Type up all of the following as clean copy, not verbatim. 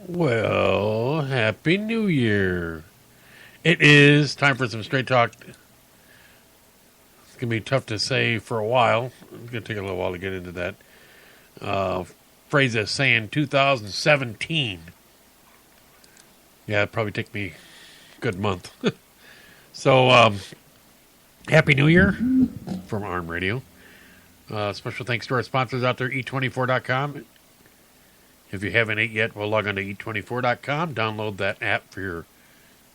Well, Happy New Year. It is time for some straight talk. It's going to be tough to say for a while. It's going to take a little while to get into that. Phrase is saying 2017. Yeah, it'd probably take me a good month. So, Happy New Year from ARM Radio. Special thanks to our sponsors out there, e24.com. If you haven't ate yet, well, log on to e24.com. Download that app for your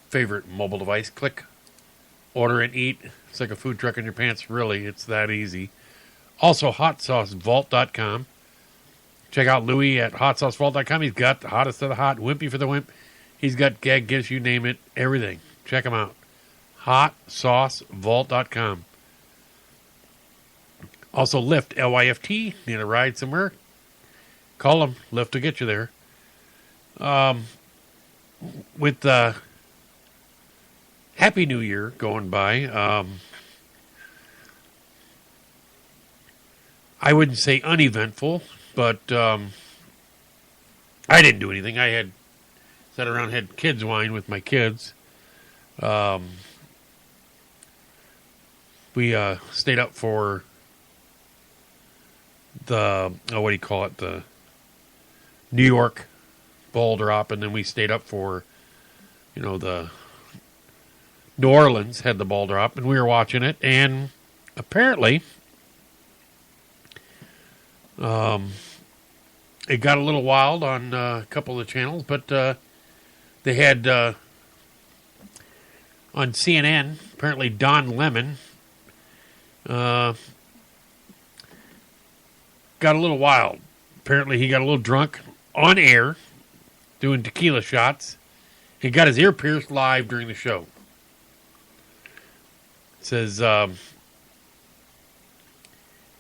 favorite mobile device. Click, order and eat. It's like a food truck in your pants. Really, it's that easy. Also, hotsaucevault.com. Check out Louie at hotsaucevault.com. He's got the hottest of the hot, wimpy for the wimp. He's got gag gifts, you name it, everything. Check him out. hotsaucevault.com. Also, Lyft, L-Y-F-T. Need a ride somewhere? Call them. Lyft will get you there. With Happy New Year going by, I wouldn't say uneventful, but I didn't do anything. I had sat around, had kids wine with my kids. We stayed up for the, what do you call it, the New York ball drop, and then we stayed up for, the New Orleans had the ball drop, and we were watching it, and apparently it got a little wild on a couple of the channels, but they had on CNN, apparently Don Lemon got a little wild. Apparently he got a little drunk on air doing tequila shots. He got his ear pierced live during the show. It says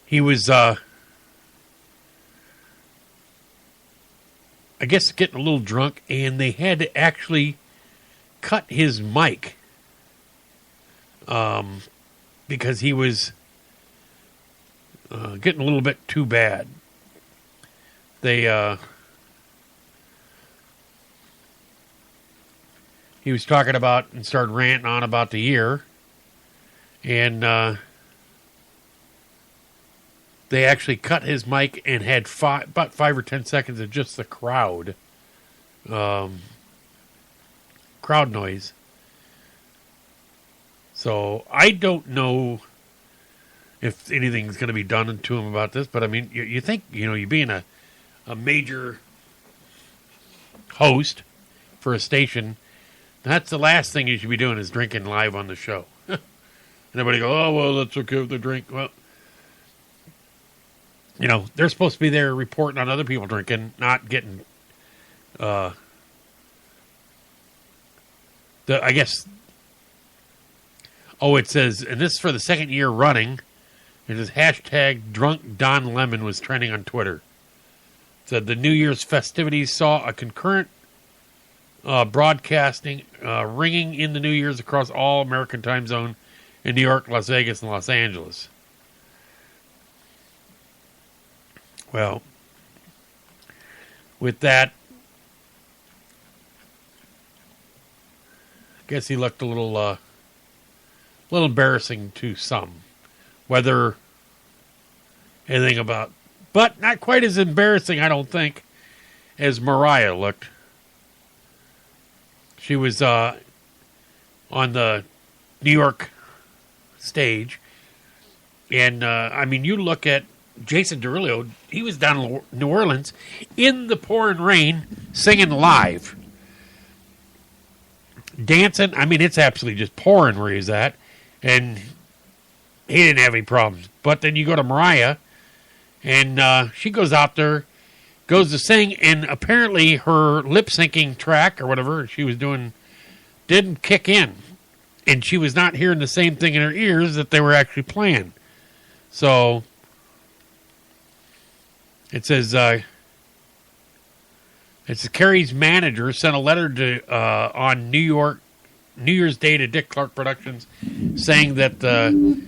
he was, I guess, getting a little drunk, and they had to actually cut his mic because he was getting a little bit too bad. He was talking about and started ranting on about the year, and they actually cut his mic and had about 5 or 10 seconds of just the crowd noise. So I don't know if anything's going to be done to him about this, but I mean, you think, you being a major host for a station, that's the last thing you should be doing is drinking live on the show. And everybody go, oh, well, that's okay if they drink. Well, they're supposed to be there reporting on other people drinking, not getting, I guess, it says, and this is for the second year running, it says hashtag drunk Don Lemon was trending on Twitter. It said the New Year's festivities saw a concurrent broadcasting ringing in the New Year's across all American time zone in New York, Las Vegas, and Los Angeles. Well, with that, I guess he looked a little embarrassing to some. Whether anything about, but not quite as embarrassing, I don't think, as Mariah looked. She was on the New York stage, and you look at Jason Derulo, he was down in New Orleans in the pouring rain singing live. Dancing, it's absolutely just pouring where he's at, and he didn't have any problems. But then you go to Mariah, and she goes out there, goes to sing, and apparently her lip-syncing track or whatever she was doing didn't kick in. And she was not hearing the same thing in her ears that they were actually playing. So it says, Carrie's manager sent a letter to on New Year's Day to Dick Clark Productions saying that the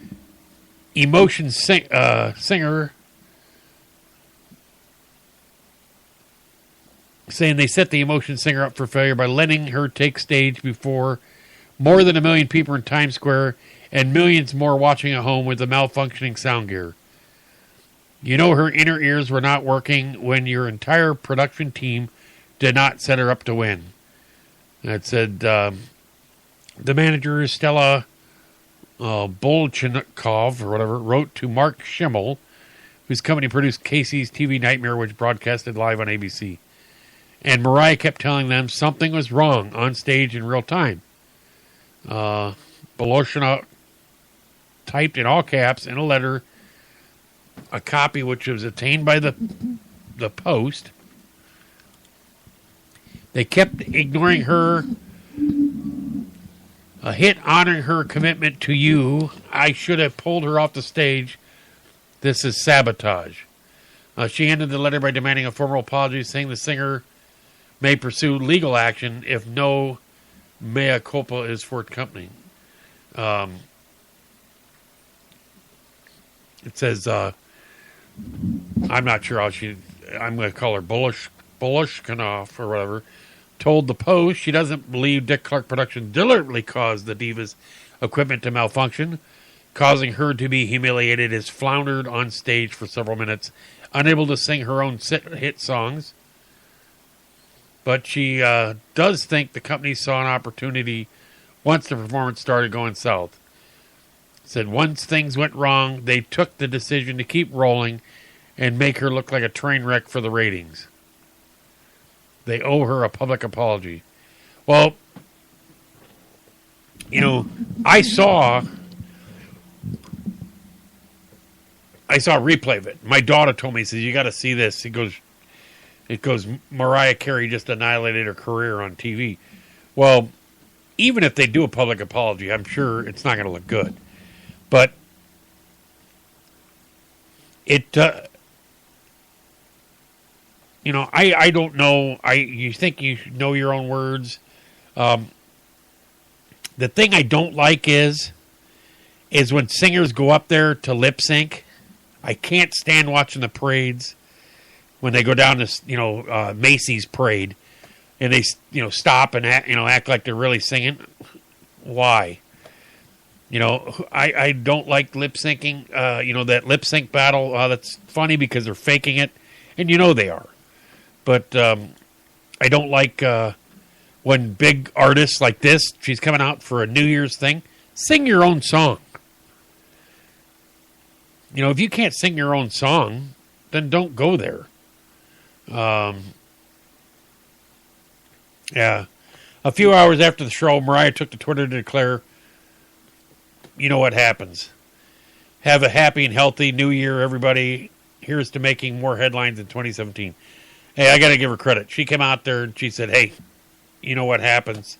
Emotion singer saying they set the emotion singer up for failure by letting her take stage before more than 1 million people in Times Square and millions more watching at home with the malfunctioning sound gear. You know her inner ears were not working when your entire production team did not set her up to win. That said, the manager, Stella Bolchennikov, or whatever, wrote to Mark Schimmel, whose company produced Casey's TV Nightmare, which broadcasted live on ABC. And Mariah kept telling them something was wrong on stage in real time. Bolchennikov typed in all caps in a letter, a copy which was obtained by the Post. They kept ignoring her. A hit honoring her commitment to you. I should have pulled her off the stage. This is sabotage. She ended the letter by demanding a formal apology, saying the singer may pursue legal action if no mea culpa is forthcoming. It says, I'm not sure how I'm going to call her Bolchennikov or whatever, told the Post she doesn't believe Dick Clark Productions deliberately caused the Divas equipment to malfunction, causing her to be humiliated as floundered on stage for several minutes, unable to sing her own hit songs. But she does think the company saw an opportunity once the performance started going south. Said once things went wrong, they took the decision to keep rolling and make her look like a train wreck for the ratings. They owe her a public apology. Well, you know, I saw a replay of it. My daughter told me, says, you got to see this. It goes, Mariah Carey just annihilated her career on TV. Well, even if they do a public apology, I'm sure it's not going to look good. But it, you know, I don't know. You think you know your own words. The thing I don't like is when singers go up there to lip sync. I can't stand watching the parades when they go down to Macy's parade and they stop and act like they're really singing. Why? I don't like lip syncing. That lip sync battle. That's funny because they're faking it, and they are. But I don't like when big artists like this, she's coming out for a New Year's thing, sing your own song. If you can't sing your own song, then don't go there. Yeah. A few hours after the show, Mariah took to Twitter to declare, you know what happens. Have a happy and healthy New Year, everybody. Here's to making more headlines in 2017. Hey, I got to give her credit. She came out there and she said, hey, you know what happens.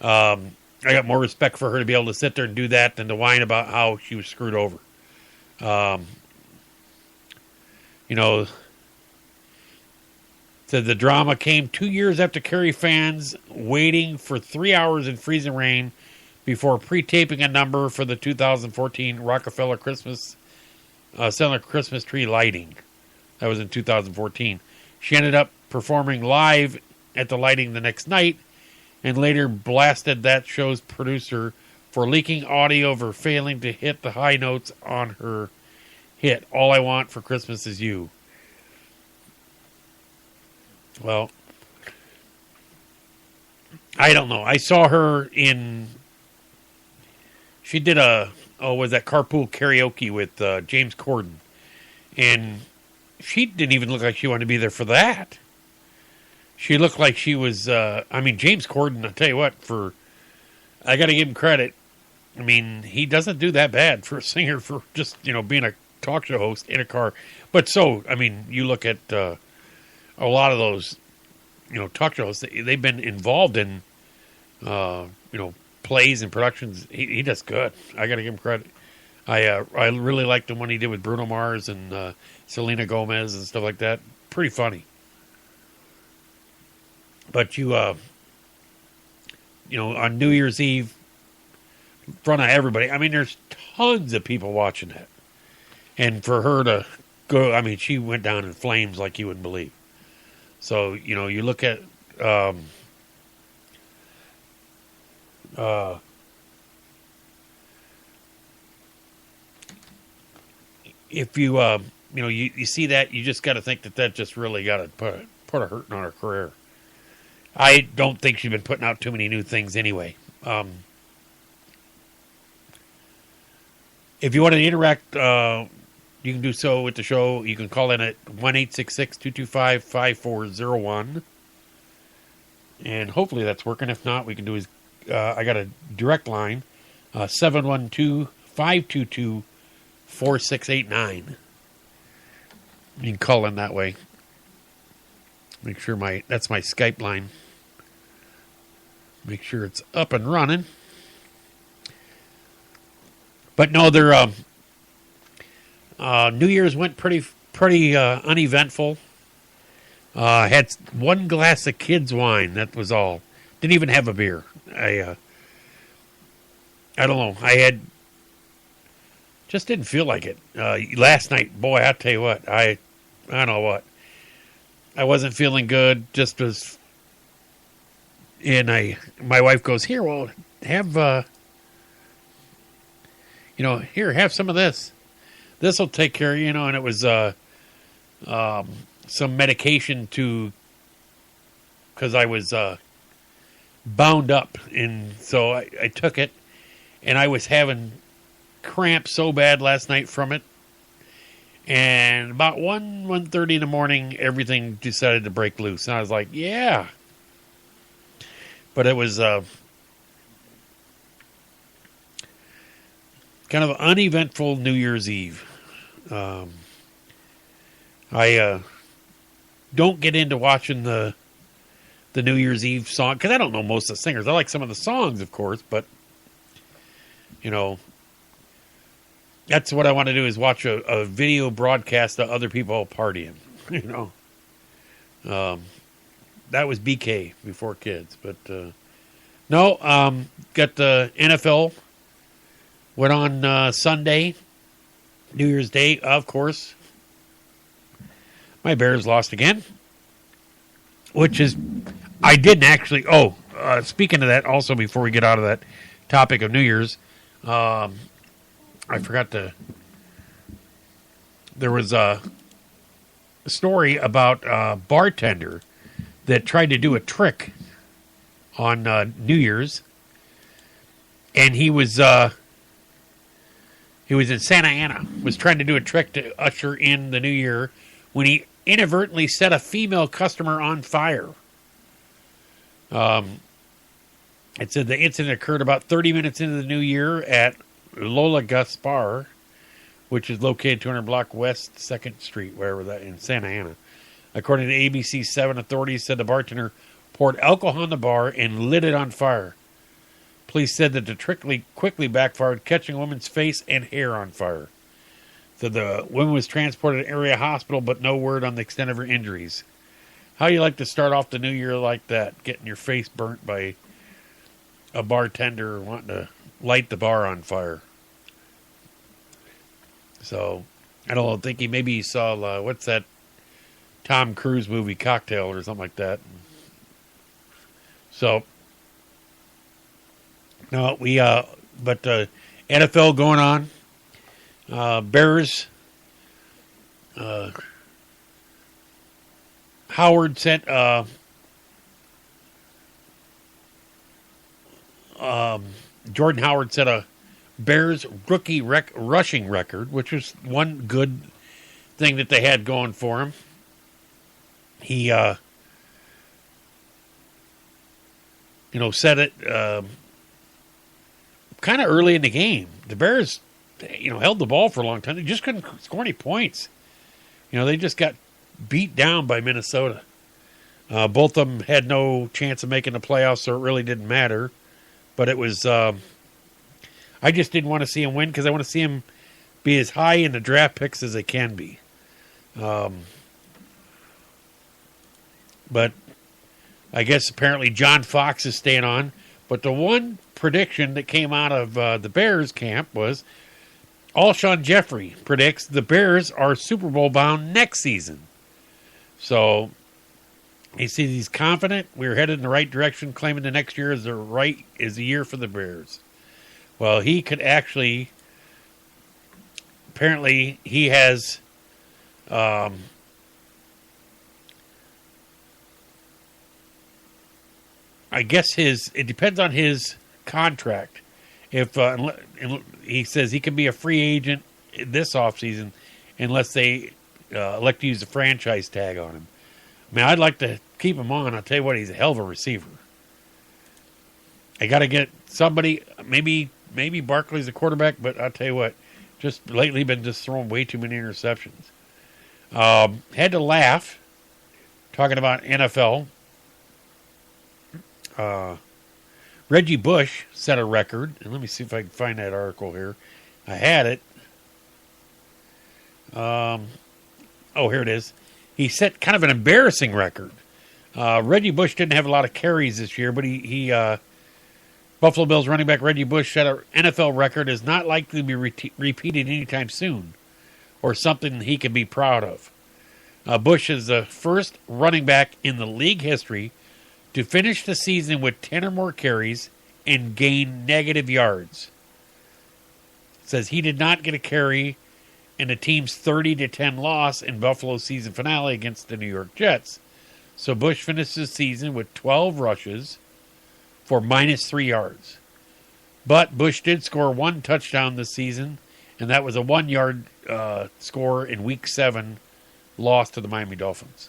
I got more respect for her to be able to sit there and do that than to whine about how she was screwed over. Said the drama came 2 years after Carey fans waiting for 3 hours in freezing rain before pre-taping a number for the 2014 Rockefeller Center Christmas tree lighting. That was in 2014. She ended up performing live at the lighting the next night and later blasted that show's producer for leaking audio of her failing to hit the high notes on her hit, All I Want for Christmas Is You. Well, I don't know. I saw her she did was that carpool karaoke with James Corden. And she didn't even look like she wanted to be there for that. She looked like she was, James Corden, I'll tell you what, I got to give him credit. I mean, he doesn't do that bad for a singer for just, being a talk show host in a car. But you look at a lot of those, talk show hosts, they've been involved in, plays and productions. He does good. I got to give him credit. I really liked the one he did with Bruno Mars and Selena Gomez and stuff like that. Pretty funny. But on New Year's Eve, in front of everybody, there's tons of people watching that. And for her to go, she went down in flames like you wouldn't believe. So, you look at uh, if you see that, you just got to think that just really got to put a hurting on her career. I don't think she's been putting out too many new things anyway. If you want to interact, you can do so with the show. You can call in at 1-866-225-5401. And hopefully that's working. If not, we can do I got a direct line, 712-522-4689. You can call in that way. Make sure that's my Skype line. Make sure it's up and running. But no, New Year's went pretty uneventful. Had one glass of kids' wine. That was all. Didn't even have a beer. I don't know. Just didn't feel like it. Last night, boy, I tell you what, I don't know what. I wasn't feeling good. Just was. And my wife goes, here, well, have here, have some of this. This will take care of you, and it was some medication because I was bound up, and so I took it, and I was having cramps so bad last night from it, and about 1:30 in the morning, everything decided to break loose, and I was like, yeah. But it was kind of an uneventful New Year's Eve. I don't get into watching the New Year's Eve song because I don't know most of the singers. I like some of the songs, of course, but that's what I want to do is watch a video broadcast of other people partying. That was BK before kids, but no. Got the NFL went on Sunday, New Year's Day, of course. My Bears lost again, which is I didn't actually. Speaking of that, also before we get out of that topic of New Year's, I forgot to. There was a story about a bartender that tried to do a trick on New Year's, and he was in Santa Ana, was trying to do a trick to usher in the new year when he inadvertently set a female customer on fire. It said the incident occurred about 30 minutes into the new year at Lola Gus Bar, which is located 200 block west 2nd Street, wherever that in Santa Ana. According to ABC 7, authorities said the bartender poured alcohol in the bar and lit it on fire. Police said that the trick quickly backfired, catching a woman's face and hair on fire. So the woman was transported to an area hospital, but no word on the extent of her injuries. How do you like to start off the new year like that, getting your face burnt by a bartender wanting to light the bar on fire? So, I don't know, thinking maybe he saw, what's that Tom Cruise movie, Cocktail, or something like that. So, no, but NFL going on. Bears, Howard sent, Jordan Howard set a Bears rookie rushing record, which was one good thing that they had going for him. He, said it kind of early in the game. The Bears, held the ball for a long time. They just couldn't score any points. They just got beat down by Minnesota. Both of them had no chance of making the playoffs, so it really didn't matter. But it was, I just didn't want to see him win because I want to see him be as high in the draft picks as they can be. But I guess apparently John Fox is staying on. But the one prediction that came out of the Bears camp was Alshon Jeffrey predicts the Bears are Super Bowl bound next season. So He says he's confident we're headed in the right direction, claiming the next year is the year for the Bears. Well, he could actually. Apparently, he has. I guess it depends on his contract. If he says he can be a free agent this offseason unless they elect to use the franchise tag on him. I mean, I'd like to keep him on. I'll tell you what, he's a hell of a receiver. I got to get somebody, maybe Barkley's the quarterback, but I'll tell you what, just lately been just throwing way too many interceptions. Had to laugh talking about NFL. Reggie Bush set a record, and let me see if I can find that article here. I had it. Here it is. He set kind of an embarrassing record. Reggie Bush didn't have a lot of carries this year, but he Buffalo Bills running back Reggie Bush set an NFL record is not likely to be repeated anytime soon, or something he can be proud of. Bush is the first running back in the league history to finish the season with 10 or more carries and gain negative yards. It says he did not get a carry in the team's 30-10 loss in Buffalo's season finale against the New York Jets. So Bush finished the season with 12 rushes for -3 yards. But Bush did score one touchdown this season, and that was a 1-yard score in Week 7 loss to the Miami Dolphins.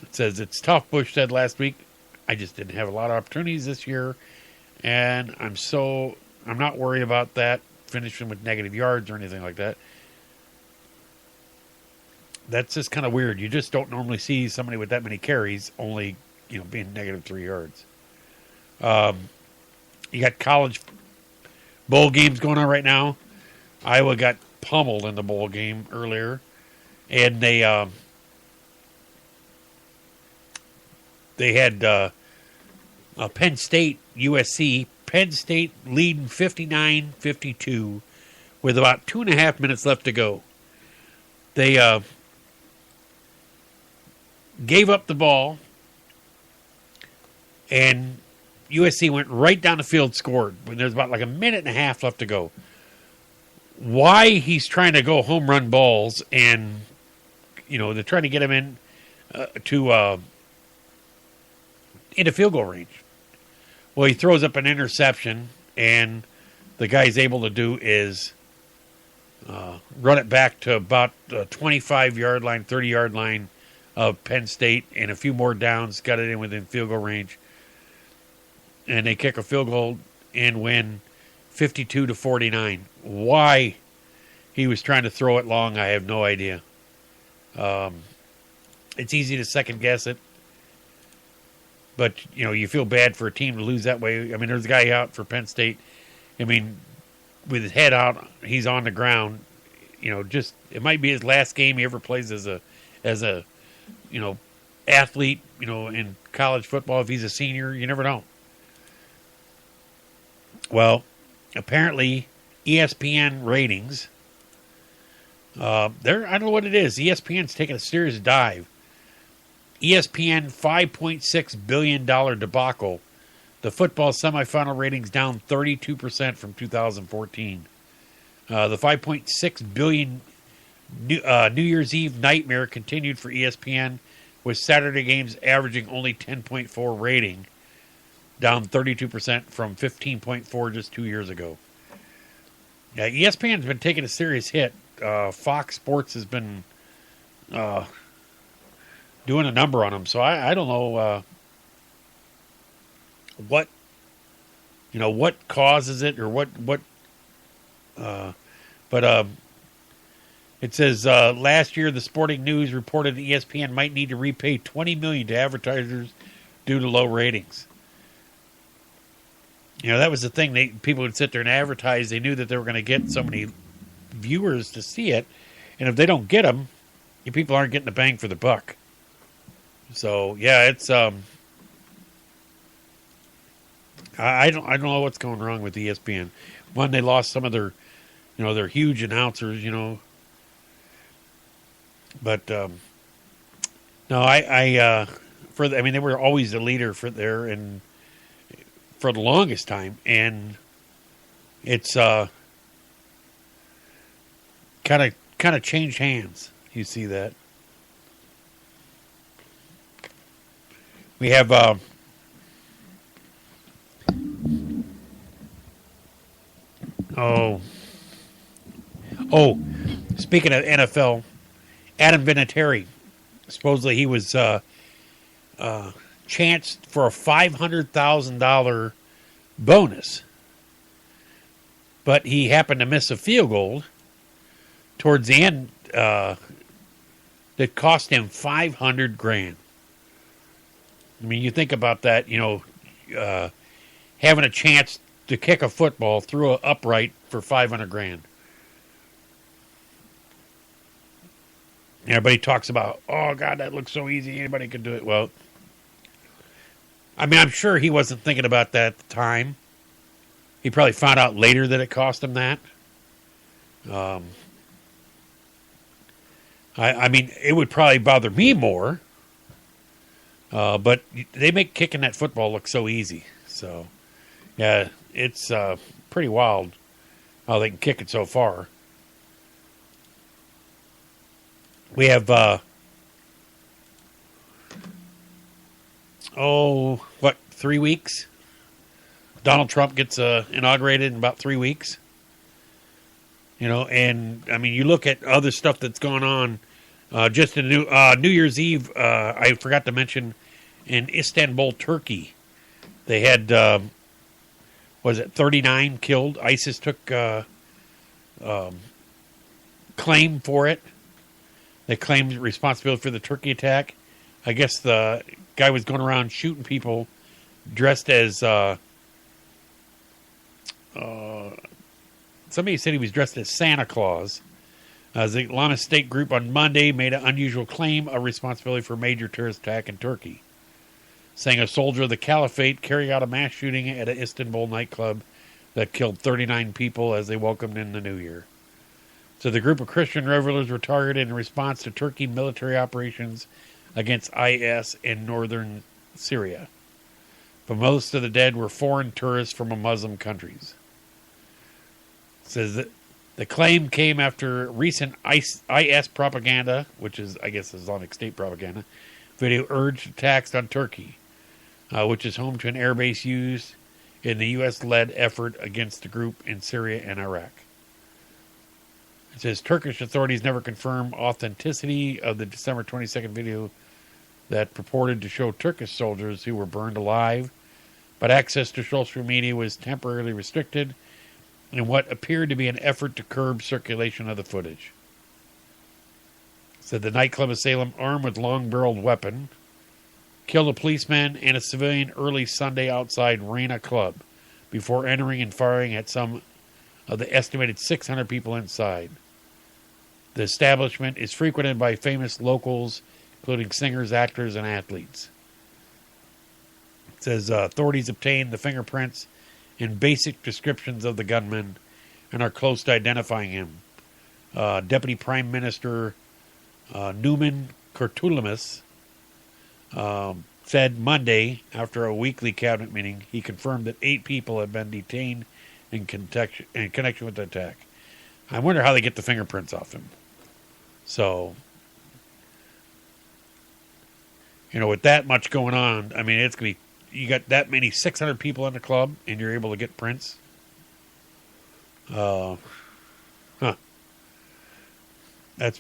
It says, it's tough, Bush said last week. I just didn't have a lot of opportunities this year, and I'm not worried about that, finishing with negative yards or anything like that. That's just kind of weird. You just don't normally see somebody with that many carries only, being -3 yards. You got college bowl games going on right now. Iowa got pummeled in the bowl game earlier, and they had Penn State, USC. Penn State leading 59-52 with about 2.5 minutes left to go. They gave up the ball, and USC went right down the field, scored when there's about like a minute and a half left to go. Why he's trying to go home run balls, and they're trying to get him in into field goal range. Well, he throws up an interception, and the guy's able to do is run it back to about the 25-yard line, 30-yard line of Penn State, and a few more downs, got it in within field goal range. And they kick a field goal and win 52-49. Why he was trying to throw it long, I have no idea. It's easy to second guess it. But, you feel bad for a team to lose that way. I mean, there's a guy out for Penn State. I mean, with his head out, he's on the ground. It might be his last game he ever plays as a athlete, in college football. If he's a senior, you never know. Well, apparently ESPN ratings, I don't know what it is. ESPN's taking a serious dive. ESPN $5.6 billion debacle. The football semifinal ratings down 32% from 2014. The $5.6 billion New Year's Eve nightmare continued for ESPN, with Saturday games averaging only 10.4 rating, down 32% from 15.4 just 2 years ago. Yeah, ESPN's been taking a serious hit. Fox Sports has been doing a number on them, so I don't know what causes it or what but it says last year the Sporting News reported that ESPN might need to repay $20 million to advertisers due to low ratings. That was the thing. People would sit there and advertise. They knew that they were going to get so many viewers to see it, and if they don't get them, people aren't getting the bang for the buck. So yeah, it's I don't know what's going wrong with ESPN. One, they lost some of their their huge announcers, but No, I mean, they were always the leader for there and for the longest time, and it's kind of changed hands. You see that? We have oh oh, speaking of NFL, Adam Vinatieri, supposedly he was chanced for a $500,000 bonus, but he happened to miss a field goal towards the end that cost him $500,000. I mean, you think about that, having a chance to kick a football through an upright for $500,000. Everybody talks about, oh God, that looks so easy. Anybody could do it. Well, I mean, I'm sure he wasn't thinking about that at the time. He probably found out later that it cost him that. I mean, it would probably bother me more. But they make kicking that football look so easy. So, yeah, it's pretty wild how they can kick it so far. We have, 3 weeks? Donald Trump gets inaugurated in about 3 weeks. And, I mean, you look at other stuff that's going on. Just in New Year's Eve, I forgot to mention, in Istanbul, Turkey, they had, 39 killed? ISIS took claim for it. They claimed responsibility for the Turkey attack. I guess the guy was going around shooting people dressed as... somebody said he was dressed as Santa Claus. The Islamic State group on Monday made an unusual claim of responsibility for a major terrorist attack in Turkey, saying a soldier of the caliphate carried out a mass shooting at an Istanbul nightclub that killed 39 people as they welcomed in the new year. So the group of Christian revelers were targeted in response to Turkey military operations against IS in northern Syria. But most of the dead were foreign tourists from Muslim countries. It says that the claim came after recent IS propaganda, which is, I guess, Islamic State propaganda, video urged attacks on Turkey, which is home to an airbase used in the U.S.-led effort against the group in Syria and Iraq. It says Turkish authorities never confirmed authenticity of the December 22nd video that purported to show Turkish soldiers who were burned alive, but access to social media was temporarily restricted in what appeared to be an effort to curb circulation of the footage. It said the nightclub assailant, armed with long-barreled weapon, killed a policeman and a civilian early Sunday outside Reina Club before entering and firing at some of the estimated 600 people inside. The establishment is frequented by famous locals, including singers, actors, and athletes. It says authorities obtained the fingerprints and basic descriptions of the gunman and are close to identifying him. Deputy Prime Minister Numan Kurtulmus said Monday, after a weekly cabinet meeting, he confirmed that 8 people have been detained in connection with the attack. I wonder how they get the fingerprints off him. So, with that much going on, I mean, it's going to be, you got that many 600 people in the club, and you're able to get prints. That's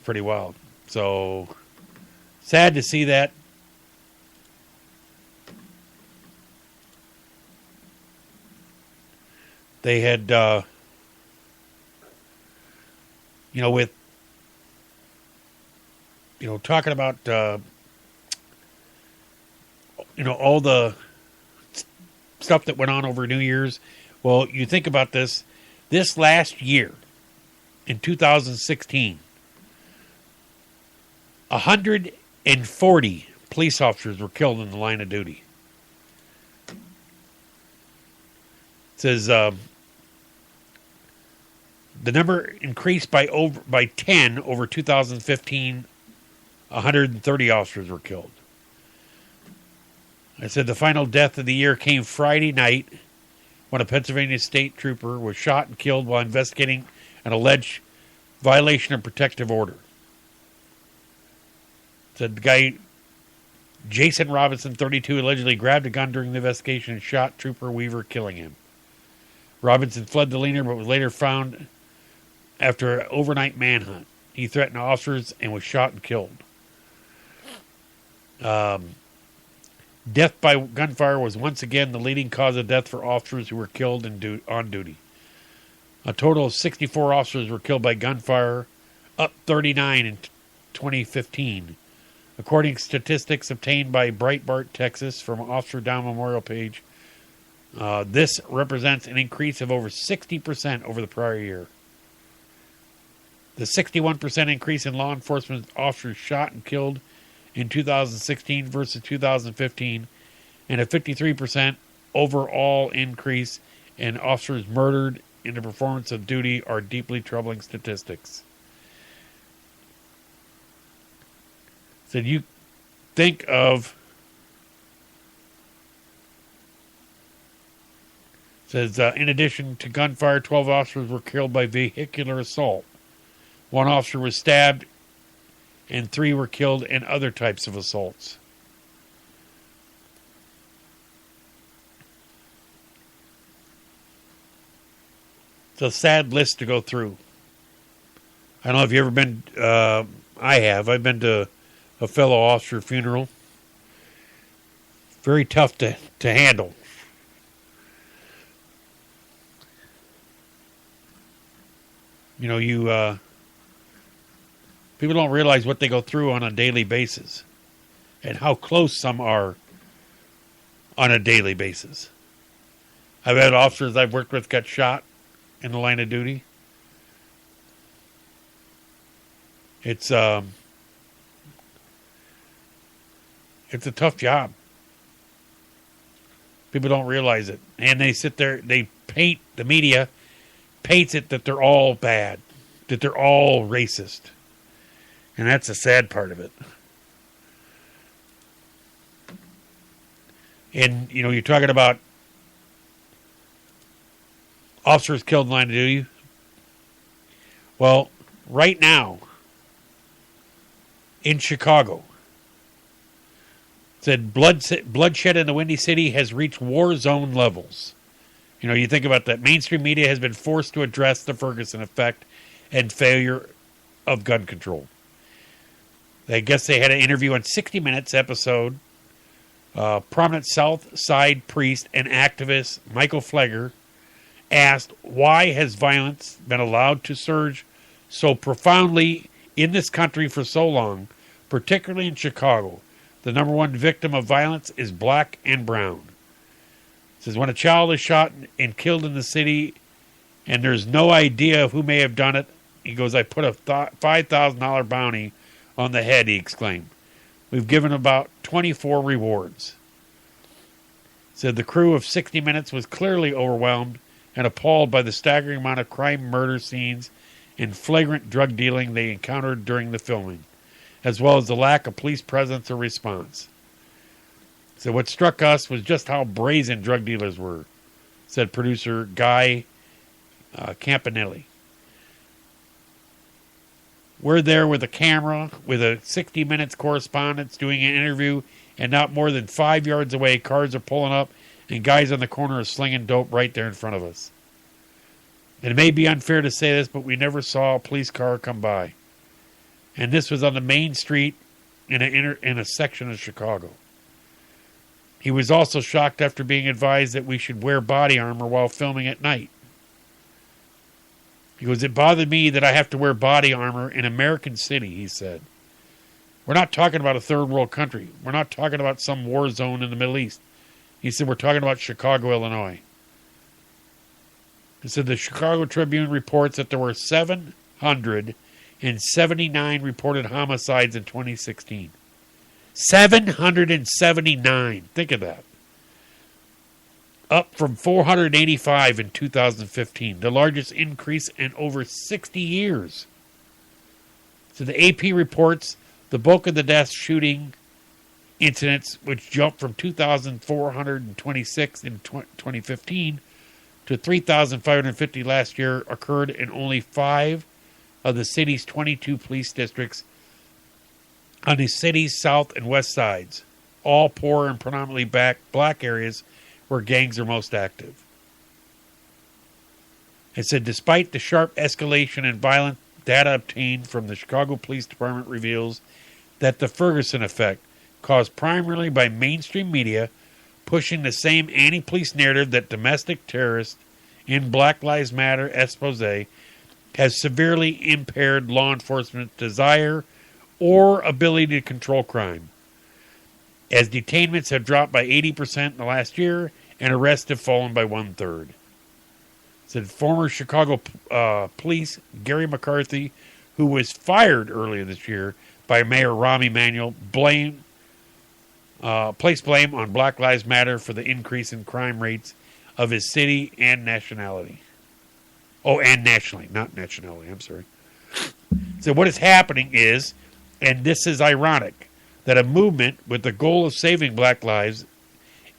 pretty wild. So, sad to see that. They had, with, talking about, all the stuff that went on over New Year's. Well, you think about this last year, in 2016, 140 police officers were killed in the line of duty. It says the number increased by 10 over 2015 130 officers were killed. I said the final death of the year came Friday night when a Pennsylvania state trooper was shot and killed while investigating an alleged violation of protective order. Said the guy, Jason Robinson, 32, allegedly grabbed a gun during the investigation and shot Trooper Weaver, killing him. Robinson fled the leaner but was later found after an overnight manhunt. He threatened officers and was shot and killed. Death by gunfire was once again the leading cause of death for officers who were killed on duty. A total of 64 officers were killed by gunfire, up 39 in 2015. According to statistics obtained by Breitbart, Texas, from Officer Down Memorial page, this represents an increase of over 60% over the prior year. The 61% increase in law enforcement officers shot and killed in 2016 versus 2015, and a 53% overall increase in officers murdered in the performance of duty are deeply troubling statistics. So you think of, says, in addition to gunfire, 12 officers were killed by vehicular assault. 1 officer was stabbed, and 3 were killed in other types of assaults. It's a sad list to go through. I don't know if you've ever been, I have. I've been to a fellow officer funeral. Very tough to handle. You know, people don't realize what they go through on a daily basis and how close some are on a daily basis. I've had officers I've worked with got shot in the line of duty. It's a tough job. People don't realize it. And they sit there, the media paints it that they're all bad, that they're all racist. And that's the sad part of it. And, you know, you're talking about officers killed in line of duty. Well, right now, in Chicago, said bloodshed in the Windy City has reached war zone levels. You know, you think about that. Mainstream media has been forced to address the Ferguson effect and failure of gun control. I guess they had an interview on 60 Minutes episode. Prominent South Side priest and activist Michael Flegger asked, why has violence been allowed to surge so profoundly in this country for so long, particularly in Chicago? The number one victim of violence is black and brown. It says, when a child is shot and killed in the city and there's no idea of who may have done it, he goes, I put a $5,000 bounty on the head, he exclaimed. We've given about 24 rewards. Said the crew of 60 Minutes was clearly overwhelmed and appalled by the staggering amount of crime, murder scenes, and flagrant drug dealing they encountered during the filming, as well as the lack of police presence or response. So what struck us was just how brazen drug dealers were, said producer Guy Campanelli. We're there with a camera, with a 60 Minutes correspondent doing an interview, and not more than 5 yards away, cars are pulling up, and guys on the corner are slinging dope right there in front of us. It may be unfair to say this, but we never saw a police car come by. And this was on the main street in a section of Chicago. He was also shocked after being advised that we should wear body armor while filming at night. He goes, it bothered me that I have to wear body armor in American City, he said. We're not talking about a third world country. We're not talking about some war zone in the Middle East. He said, we're talking about Chicago, Illinois. He said, the Chicago Tribune reports that there were 779 reported homicides in 2016. 779. Think of that. Up from 485 in 2015, the largest increase in over 60 years. So the AP reports The bulk of the death shooting incidents, which jumped from 2,426 in 2015 to 3,550 last year, occurred in only 5 of the city's 22 police districts on the city's south and west sides, all poor and predominantly black areas where gangs are most active. It said, despite the sharp escalation in violence, data obtained from the Chicago Police Department reveals that the Ferguson effect, caused primarily by mainstream media pushing the same anti-police narrative that domestic terrorists in Black Lives Matter expose, has severely impaired law enforcement's desire or ability to control crime, as detainments have dropped by 80% in the last year and arrests have fallen by 1/3. Said former Chicago police Gary McCarthy, who was fired earlier this year by Mayor Rahm Emanuel, placed blame on Black Lives Matter for the increase in crime rates of his city and nationality. Oh, and nationally, not nationality, I'm sorry. So what is happening is, and this is ironic, that a movement with the goal of saving black lives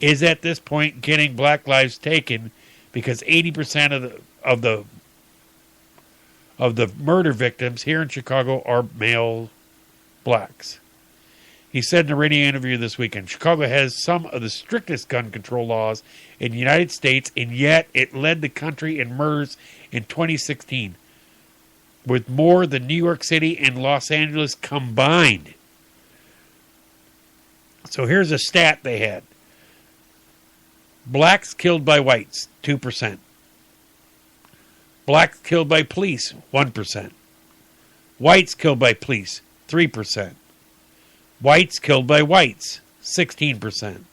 is at this point getting black lives taken because 80% of the murder victims here in Chicago are male blacks. He said in a radio interview this weekend, Chicago has some of the strictest gun control laws in the United States, and yet it led the country in murders in 2016, with more than New York City and Los Angeles combined. So here's a stat they had. Blacks killed by whites, 2%. Blacks killed by police, 1%. Whites killed by police, 3%. Whites killed by whites, 16%.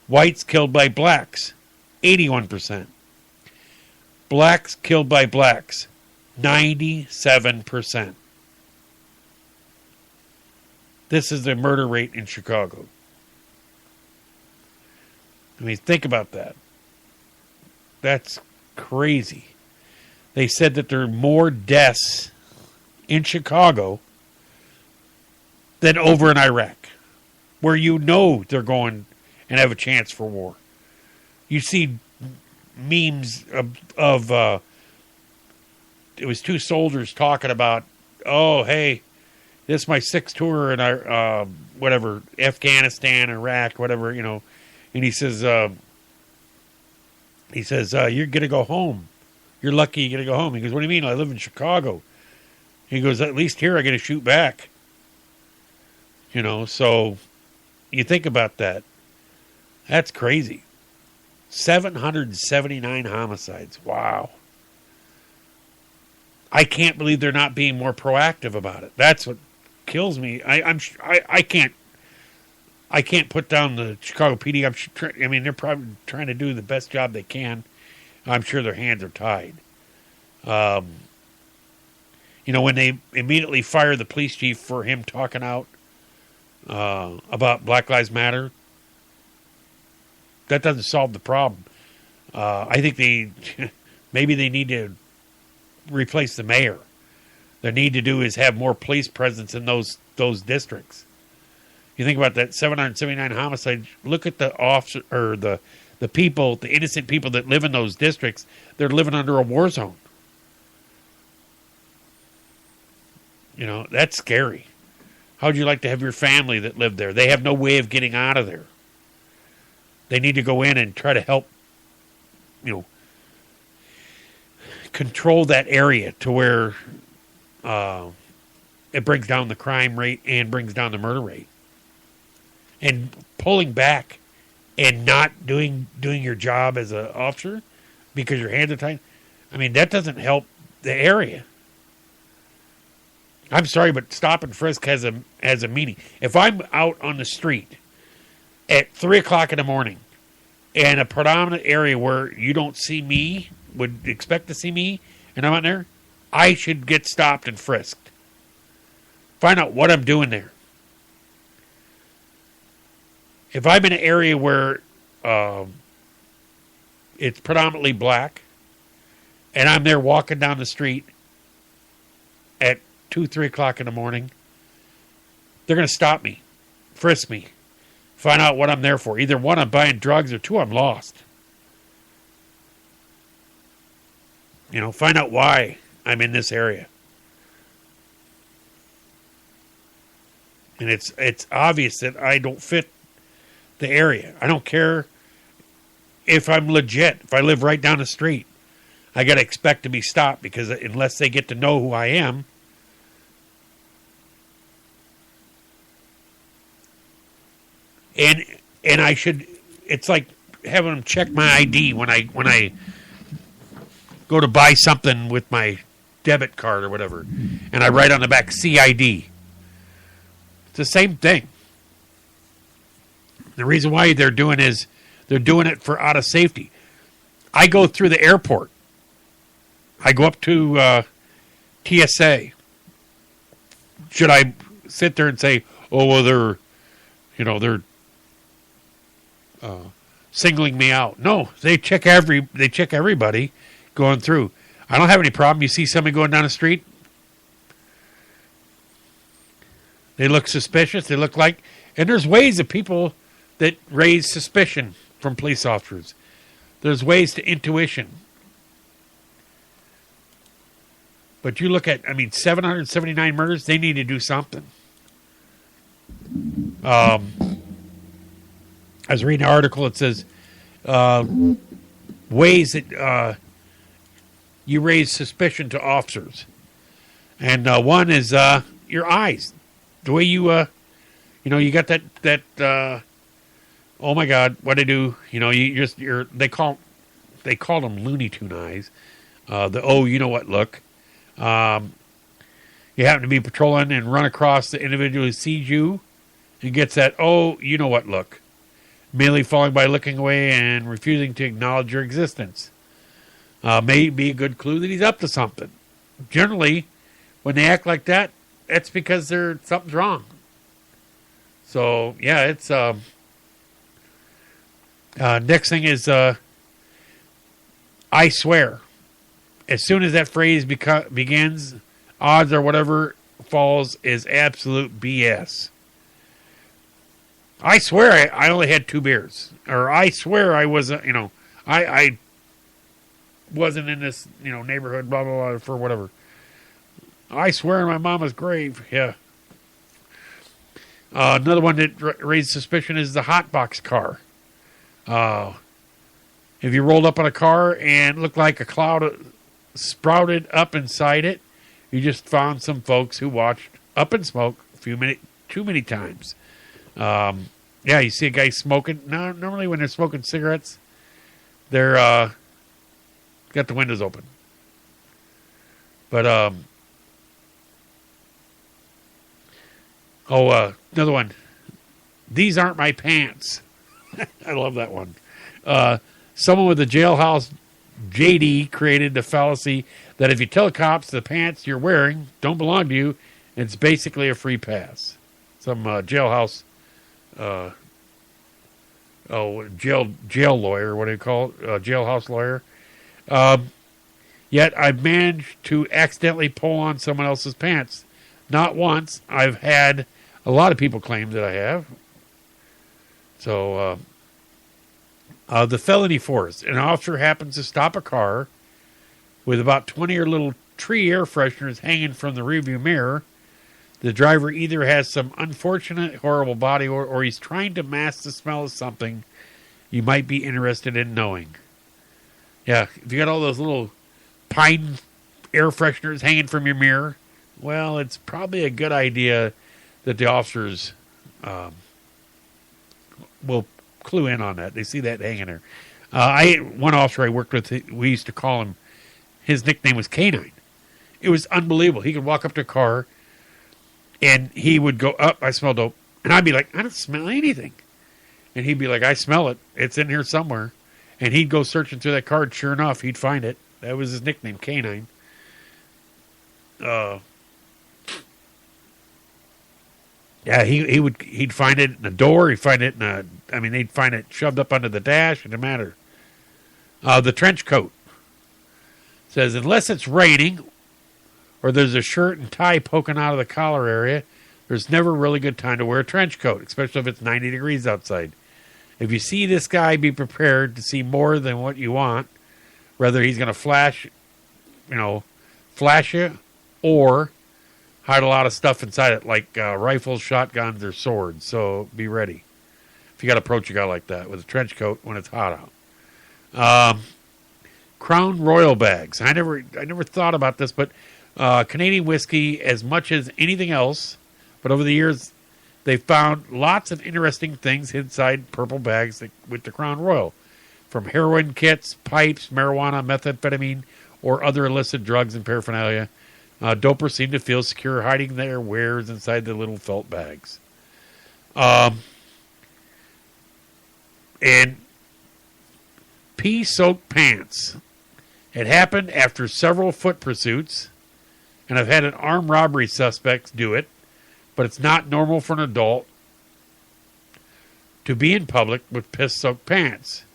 Whites killed by blacks, 81%. Blacks killed by blacks, 97%. This is the murder rate in Chicago. I mean, think about that. That's crazy. They said that there are more deaths in Chicago than over in Iraq, where you know they're going and have a chance for war. You see memes of it was 2 soldiers talking about, oh, hey, this is my 6th tour in Afghanistan, Iraq, whatever, you know. And he says, you're going to go home. You're lucky you're going to go home. He goes, what do you mean? I live in Chicago. He goes, at least here I get to shoot back. You know, so you think about that. That's crazy. 779 homicides. Wow. I can't believe they're not being more proactive about it. That's what kills me. I can't put down the Chicago PD. I mean, they're probably trying to do the best job they can. I'm sure their hands are tied. You know, when they immediately fired the police chief for him talking out about Black Lives Matter, that doesn't solve the problem. I think maybe they need to replace the mayor. They need to do is have more police presence in those districts. You think about that 779 homicides. Look at the officer or the people, the innocent people that live in those districts. They're living under a war zone. You know, that's scary. How would you like to have your family that lived there? They have no way of getting out of there. They need to go in and try to help, you know, control that area to where it brings down the crime rate and brings down the murder rate. And pulling back and not doing your job as an officer because your hands are tied, I mean, that doesn't help the area. I'm sorry, but stop and frisk has a meaning. If I'm out on the street at 3 o'clock in the morning in a predominant area where you don't see me, would expect to see me, and I'm out there, I should get stopped and frisked. Find out what I'm doing there. If I'm in an area where it's predominantly black, and I'm there walking down the street at 2, 3 o'clock in the morning, they're going to stop me, frisk me, find out what I'm there for. Either one, I'm buying drugs, or two, I'm lost. Find out why I'm in this area. And it's obvious that I don't fit the area. I don't care if I'm legit. If I live right down the street, I got to expect to be stopped, because unless they get to know who I am, and I should, it's like having them check my ID when I go to buy something with my debit card or whatever, and I write on the back CID. It's the same thing. The reason why they're doing it for out of safety. I go through the airport. I go up to TSA. Should I sit there and say, "Oh, well, they're singling me out"? No, they check everybody going through. I don't have any problem. You see somebody going down the street, they look suspicious. They look like, and there's ways of people that raise suspicion from police officers. There's ways to intuition. But you look at, 779 murders, they need to do something. I was reading an article that says ways that you raise suspicion to officers. And one is your eyes. The way you got that oh my God, what I do? They call them Looney Tune eyes. You know what look. You happen to be patrolling and run across the individual who sees you and gets that, you know what look. Merely falling by looking away and refusing to acknowledge your existence. May be a good clue that he's up to something. Generally, when they act like that, it's because something's wrong. So, yeah, it's... next thing is, I swear. As soon as that phrase begins, odds or whatever falls is absolute BS. I swear I only had 2 beers. Or I swear I wasn't, I wasn't in this, neighborhood, blah, blah, blah, for whatever. I swear on my mama's grave. Yeah. Another one that raised suspicion is the hotbox car. If you rolled up on a car and looked like a cloud sprouted up inside it, you just found some folks who watched Up in Smoke too many times. Yeah, you see a guy smoking. No, normally when they're smoking cigarettes, they're got the windows open. But another one. These aren't my pants. I love that one. Someone with a jailhouse JD created the fallacy that if you tell cops the pants you're wearing don't belong to you, it's basically a free pass. Some jailhouse, jail lawyer, what do you call it? Jailhouse lawyer. Yet I've managed to accidentally pull on someone else's pants. Not once. I've had a lot of people claim that I have. So, the felony force. An officer happens to stop a car with about 20 or little tree air fresheners hanging from the rearview mirror. The driver either has some unfortunate, horrible body or he's trying to mask the smell of something you might be interested in knowing. Yeah, if you got all those little pine air fresheners hanging from your mirror, well, it's probably a good idea that the officers will clue in on that. They see that hanging there. One officer I worked with, we used to call him, his nickname was Canine. It was unbelievable. He could walk up to a car and he would go, I smell dope. And I'd be like, I don't smell anything. And he'd be like, I smell it. It's in here somewhere. And he'd go searching through that car. Sure enough, he'd find it. That was his nickname, Canine. Yeah, he'd find it in the door. He'd find it they'd find it shoved up under the dash. It didn't matter. The trench coat says, unless it's raining or there's a shirt and tie poking out of the collar area, There's never a really good time to wear a trench coat, especially if it's 90 degrees outside. If you see this guy, be prepared to see more than what you want. Whether he's going to flash you, or hide a lot of stuff inside it, like rifles, shotguns, or swords. So be ready if you got to approach a guy like that with a trench coat when it's hot out. Crown Royal bags. I never thought about this, but Canadian whiskey, as much as anything else, but over the years, they found lots of interesting things inside purple bags with the Crown Royal. From heroin kits, pipes, marijuana, methamphetamine, or other illicit drugs and paraphernalia. Dopers seem to feel secure hiding their wares inside the little felt bags. And pea-soaked pants. It happened after several foot pursuits, and I've had an armed robbery suspect do it, but it's not normal for an adult to be in public with piss-soaked pants.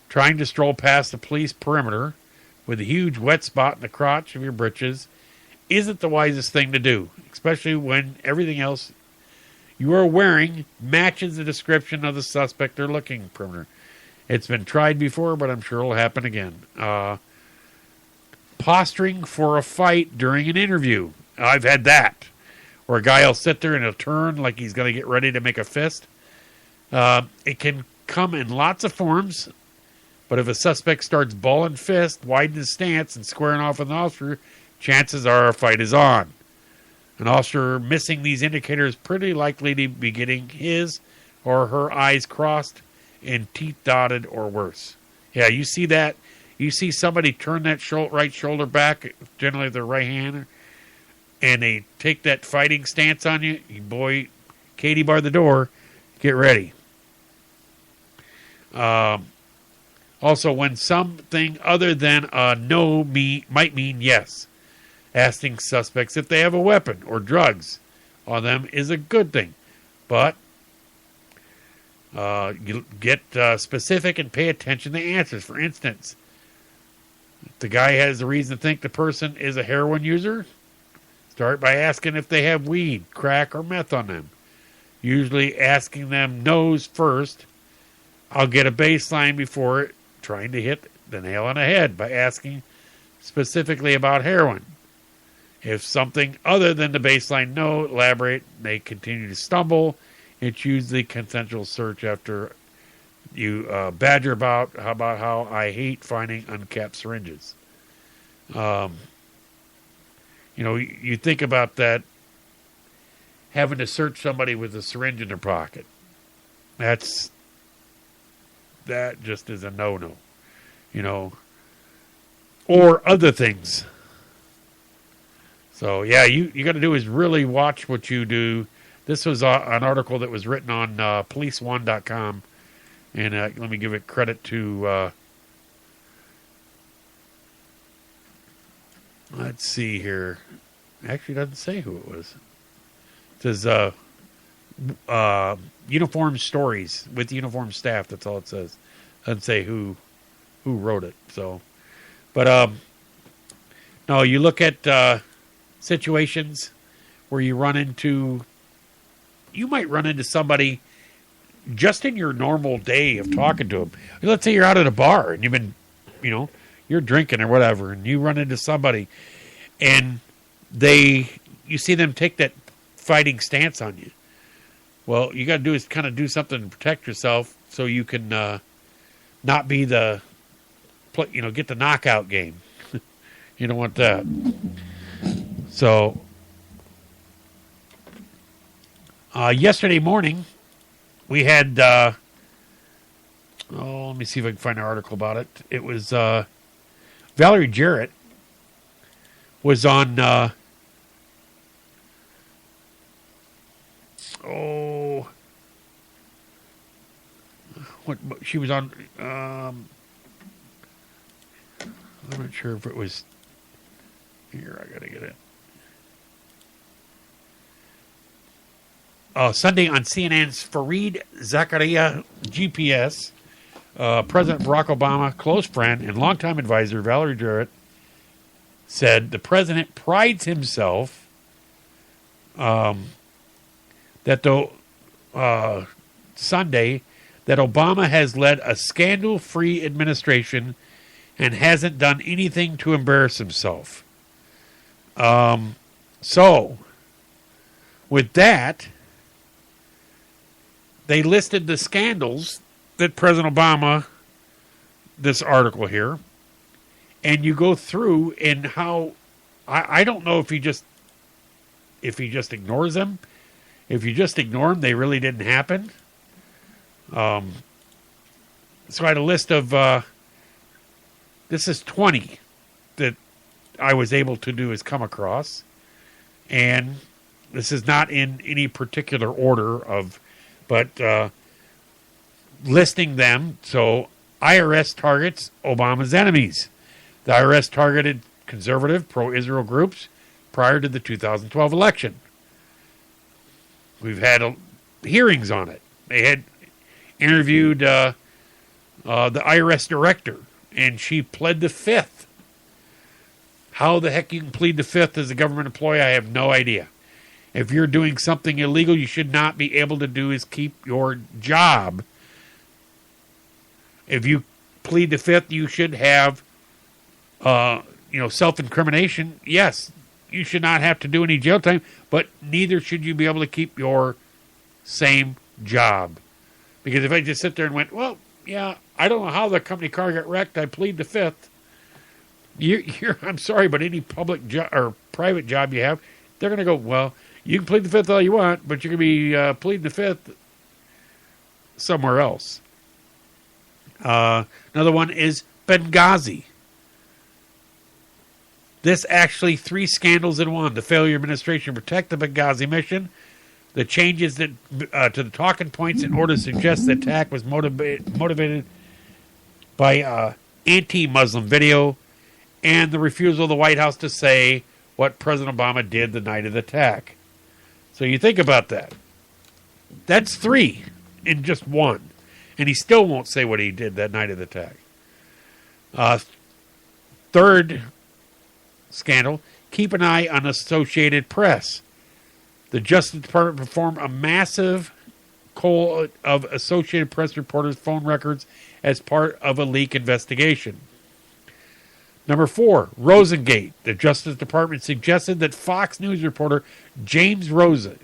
Trying to stroll past the police perimeter with a huge wet spot in the crotch of your britches isn't the wisest thing to do, especially when everything else you are wearing matches the description of the suspect or looking perimeter. It's been tried before, but I'm sure it'll happen again. Posturing for a fight during an interview. I've had that, where a guy will sit there and he'll turn like he's going to get ready to make a fist. It can come in lots of forms, but if a suspect starts balling fist, widening his stance, and squaring off with an officer, chances are a fight is on. An officer missing these indicators is pretty likely to be getting his or her eyes crossed and teeth dotted or worse. Yeah, you see that. You see somebody turn that right shoulder back, generally their right hand, and they take that fighting stance on you. Boy, Katie bar the door, get ready. Also, when something other than no might mean yes. Asking suspects if they have a weapon or drugs on them is a good thing. But you get specific and pay attention to answers. For instance, if the guy has a reason to think the person is a heroin user, start by asking if they have weed, crack, or meth on them. Usually asking them no's first. I'll get a baseline before trying to hit the nail on the head by asking specifically about heroin. If something other than the baseline no, elaborate, they continue to stumble. It's usually consensual search after you badger about how I hate finding uncapped syringes. You think about that, having to search somebody with a syringe in their pocket. That just is a no-no, or other things. So, yeah, you got to do is really watch what you do. This was an article that was written on police1.com, and let me give it credit to, let's see here. Actually, it doesn't say who it was. It says uniform stories with uniform staff. That's all it says. It doesn't say who wrote it. So, but no, you look at situations where you might run into somebody just in your normal day of talking to them. Let's say you're out at a bar and you've been, you're drinking or whatever, and you run into somebody and you see them take that fighting stance on you. Well, you got to do is kind of do something to protect yourself so you can not be get the knockout game. You don't want that. So, yesterday morning, we had, let me see if I can find an article about it. It was Valerie Jarrett was on, she was on, I'm not sure if it was, here, I got to get it. Sunday on CNN's Fareed Zakaria GPS, President Barack Obama, close friend and longtime advisor Valerie Jarrett said the president prides himself on that Sunday that Obama has led a scandal-free administration and hasn't done anything to embarrass himself. So, with that, they listed the scandals that President Obama, this article here, and you go through and how, I don't know if he just ignores them. If you just ignore them, they really didn't happen. So I had a list of, this is 20 that I was able to do is come across. And this is not in any particular order but listing them. So IRS targets Obama's enemies. The IRS targeted conservative pro-Israel groups prior to the 2012 election. We've had hearings on it. They had interviewed the IRS director, and she pled the fifth. How the heck you can plead the fifth as a government employee, I have no idea. If you're doing something illegal, you should not be able to do is keep your job. If you plead the fifth, you should have, self-incrimination. Yes, you should not have to do any jail time, but neither should you be able to keep your same job. Because if I just sit there and went, well, yeah, I don't know how the company car got wrecked, I plead the fifth. I'm sorry, but any public or private job you have, they're going to go, well, you can plead the fifth all you want, but you're going to be pleading the fifth somewhere else. Another one is Benghazi. This actually 3 scandals in one. The failure of administration to protect the Benghazi mission, the changes that to the talking points in order to suggest the attack was motivated by anti-Muslim video, and the refusal of the White House to say what President Obama did the night of the attack. So you think about that. That's 3 in just one. And he still won't say what he did that night of the attack. Third scandal, keep an eye on Associated Press. The Justice Department performed a massive cull of Associated Press reporters' phone records as part of a leak investigation. Number 4, Rosengate. The Justice Department suggested that Fox News reporter James Rosen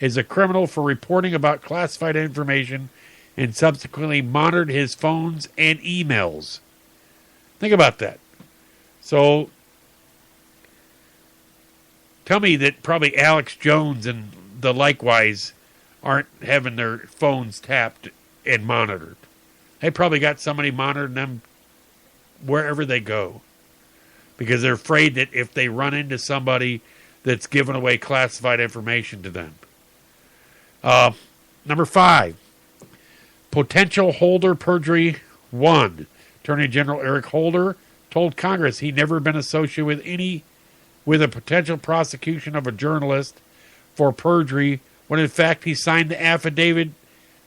is a criminal for reporting about classified information and subsequently monitored his phones and emails. Think about that. So, tell me that probably Alex Jones and the likewise aren't having their phones tapped and monitored. They probably got somebody monitoring them wherever they go, because they're afraid that if they run into somebody that's giving away classified information to them. Number 5, potential Holder perjury 1. Attorney General Eric Holder told Congress he'd never been associated with a potential prosecution of a journalist for perjury, when in fact he signed the affidavit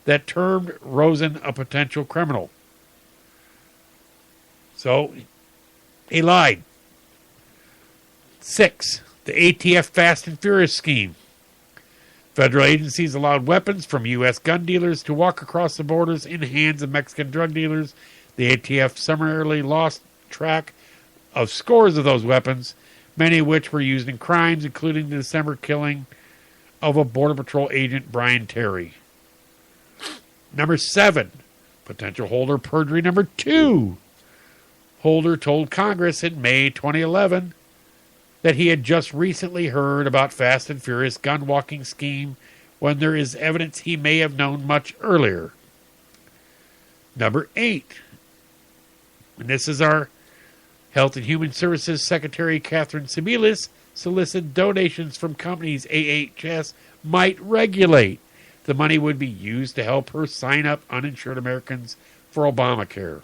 that termed Rosen a potential criminal. So, he lied. 6, the ATF Fast and Furious scheme. Federal agencies allowed weapons from U.S. gun dealers to walk across the borders in the hands of Mexican drug dealers. The ATF summarily lost track of scores of those weapons, many of which were used in crimes, including the December killing of a Border Patrol agent, Brian Terry. Number 7, potential Holder perjury number 2. Holder told Congress in May 2011 that he had just recently heard about Fast and Furious gun walking scheme when there is evidence he may have known much earlier. Number 8, and this is our Health and Human Services Secretary Catherine Sebelius solicited donations from companies AHS might regulate. The money would be used to help her sign up uninsured Americans for Obamacare.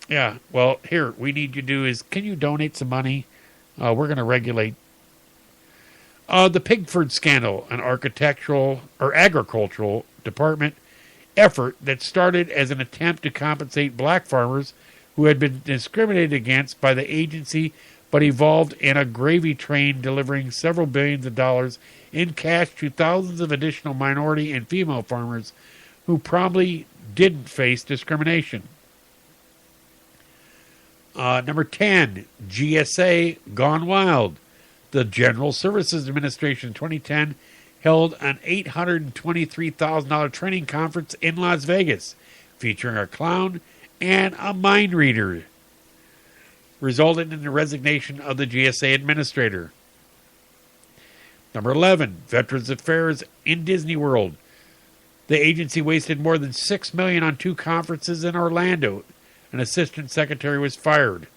Yeah, well, here, we need you to do is, can you donate some money? We're going to regulate. The Pigford scandal, an agricultural department effort that started as an attempt to compensate black farmers who had been discriminated against by the agency but evolved in a gravy train, delivering several billions of dollars in cash to thousands of additional minority and female farmers who probably didn't face discrimination. Number 10, GSA Gone Wild. The General Services Administration in 2010 held an $823,000 training conference in Las Vegas, featuring a clown and a mind reader, resulting in the resignation of the GSA administrator. Number 11, Veterans Affairs in Disney World. The agency wasted more than $6 million on 2 conferences in Orlando. An assistant secretary was fired.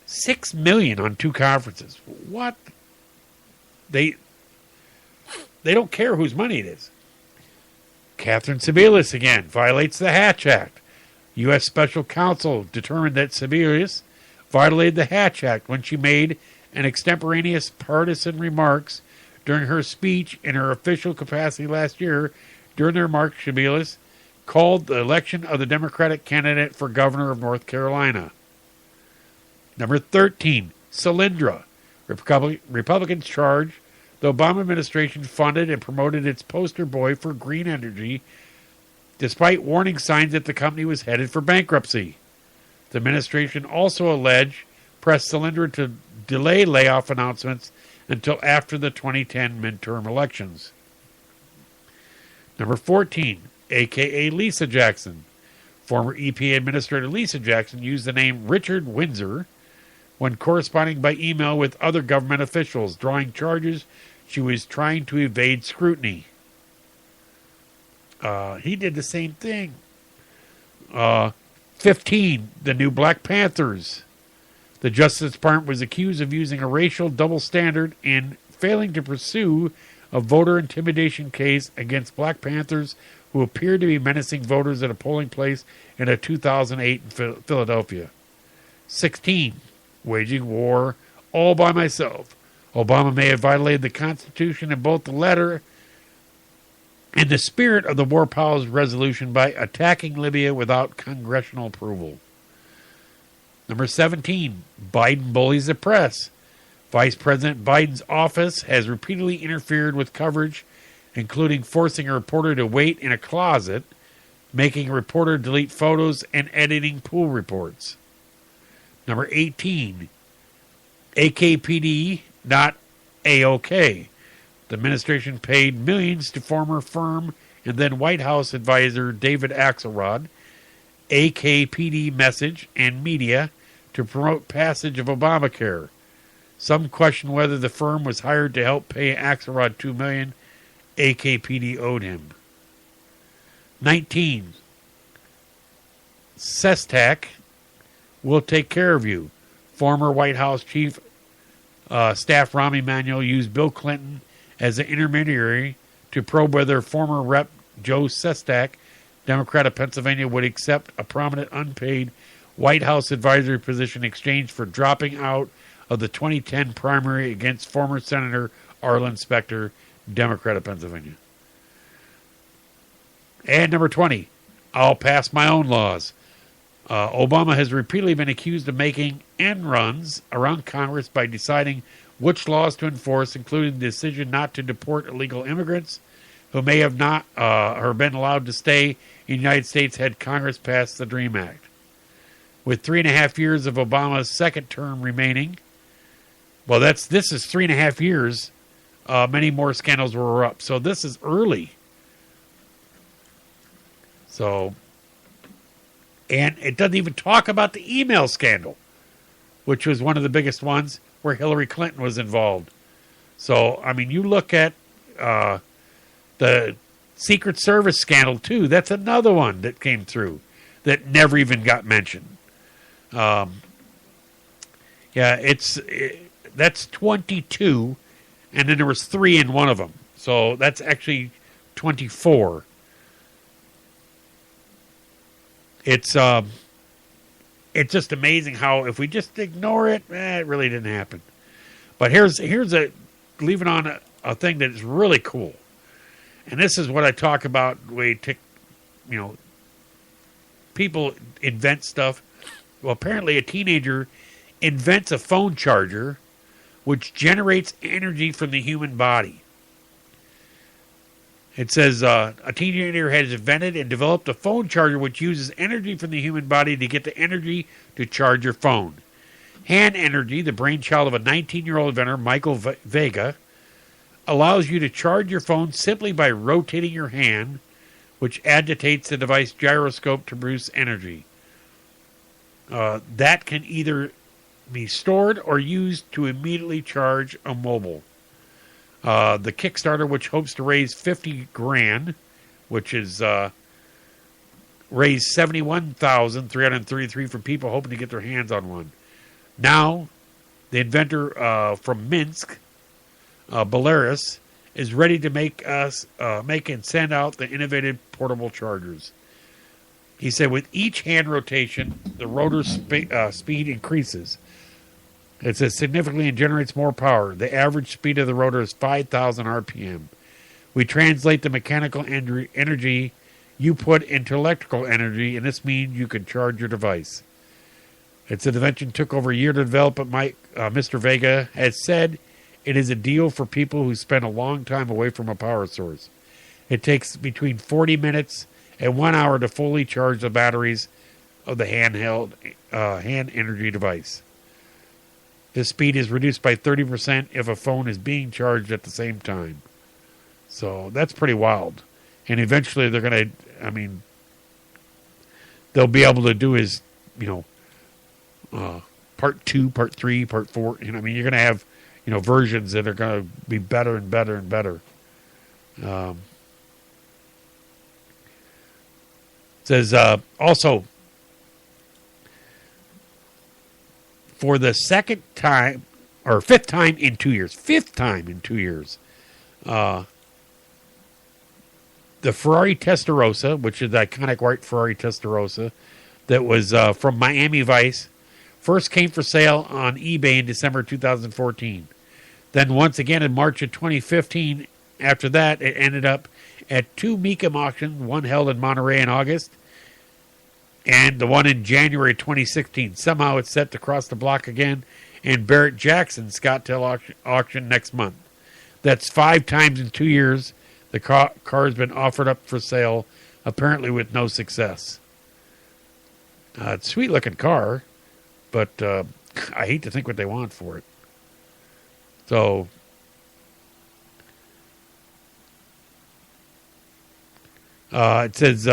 $6 million on 2 conferences. What? They don't care whose money it is. Catherine Sebelius again violates the Hatch Act. U.S. Special Counsel determined that Sebelius violated the Hatch Act when she made an extemporaneous partisan remarks during her speech in her official capacity last year. During the remarks, Sebelius called the election of the Democratic candidate for governor of North Carolina. Number 13, Solyndra. Republicans charge the Obama administration funded and promoted its poster boy for green energy, despite warning signs that the company was headed for bankruptcy. The administration also alleged pressed Solyndra to delay layoff announcements until after the 2010 midterm elections. Number 14, a.k.a. Lisa Jackson. Former EPA Administrator Lisa Jackson used the name Richard Windsor when corresponding by email with other government officials, drawing charges she was trying to evade scrutiny. He did the same thing. 15, the new Black Panthers. The Justice Department was accused of using a racial double standard and failing to pursue a voter intimidation case against Black Panthers who appeared to be menacing voters at a polling place in 2008 in Philadelphia. 16, waging war all by myself. Obama may have violated the Constitution in both the letter and the spirit of the War Powers Resolution by attacking Libya without congressional approval. Number 17, Biden bullies the press. Vice President Biden's office has repeatedly interfered with coverage, including forcing a reporter to wait in a closet, making a reporter delete photos, and editing pool reports. Number 18, AKPD not A-OK. The administration paid millions to former firm and then White House advisor David Axelrod, AKPD message and media to promote passage of Obamacare. Some question whether the firm was hired to help pay Axelrod $2 million AKPD owed him. 19. Sestak will take care of you. Former White House Chief Staff Rahm Emanuel used Bill Clinton as an intermediary to probe whether former Rep. Joe Sestak, Democrat of Pennsylvania, would accept a prominent unpaid White House advisory position in exchange for dropping out of the 2010 primary against former Senator Arlen Specter, Democrat of Pennsylvania. And number 20, I'll pass my own laws. Obama has repeatedly been accused of making end runs around Congress by deciding which laws to enforce, including the decision not to deport illegal immigrants who may have not or been allowed to stay in the United States had Congress passed the DREAM Act. With 3.5 years of Obama's second term remaining, well, this is 3.5 years. Many more scandals were up, so this is early. So, and it doesn't even talk about the email scandal, which was one of the biggest ones where Hillary Clinton was involved. So, I mean, you look at the Secret Service scandal, too. That's another one that came through that never even got mentioned. That's 22, and then there was 3 in one of them. So that's actually 24. It's just amazing how if we just ignore it, it really didn't happen. But here's leaving on a thing that is really cool. And this is what I talk about. People invent stuff. Well, apparently a teenager invents a phone charger which generates energy from the human body. It says a teenager has invented and developed a phone charger which uses energy from the human body to get the energy to charge your phone. Hand energy, the brainchild of a 19-year-old inventor, Michael Vega, allows you to charge your phone simply by rotating your hand, which agitates the device gyroscope to produce energy. That can either be stored or used to immediately charge a mobile. The Kickstarter, which hopes to raise $50,000, which is raised $71,333 from people hoping to get their hands on one. Now, the inventor from Minsk, Belarus, is ready to make and send out the innovative portable chargers. He said, with each hand rotation, the rotor speed increases. It says significantly and generates more power. The average speed of the rotor is 5,000 RPM. We translate the mechanical energy you put into electrical energy, and this means you can charge your device. Its invention took over a year to develop, but Mr. Vega has said it is a deal for people who spend a long time away from a power source. It takes between 40 minutes and 1 hour to fully charge the batteries of the handheld hand energy device. This speed is reduced by 30% if a phone is being charged at the same time. So that's pretty wild. And eventually they're going to, they'll be able to do is, part 2, part 3, part 4. You're going to have, versions that are going to be better and better and better. It says also, for the fifth time in 2 years, the Ferrari Testarossa, which is the iconic white Ferrari Testarossa that was from Miami Vice, first came for sale on eBay in December 2014. Then once again in March of 2015, after that, it ended up at 2 Mecum auctions, one held in Monterey in August, and the one in January 2016. Somehow it's set to cross the block again in Barrett Jackson's Scottsdale auction next month. That's 5 times in 2 years. The car has been offered up for sale, apparently with no success. It's a sweet-looking car, but I hate to think what they want for it. So, it says,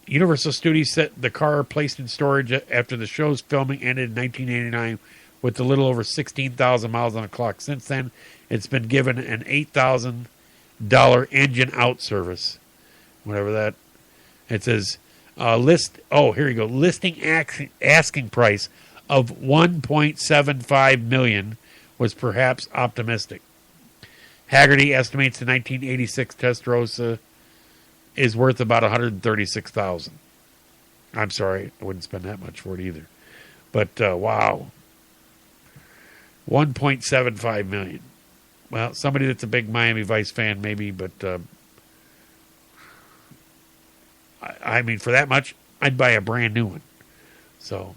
Universal Studios set the car placed in storage after the show's filming ended in 1989 with a little over 16,000 miles on the clock. Since then, it's been given an $8,000 engine out service. Whatever that. It says, listing asking price of $1.75 million was perhaps optimistic. Haggerty estimates the 1986 Testarossa is worth about $136,000. I'm sorry, I wouldn't spend that much for it either. But wow, $1.75 million. Well, somebody that's a big Miami Vice fan, maybe, but for that much, I'd buy a brand new one. So,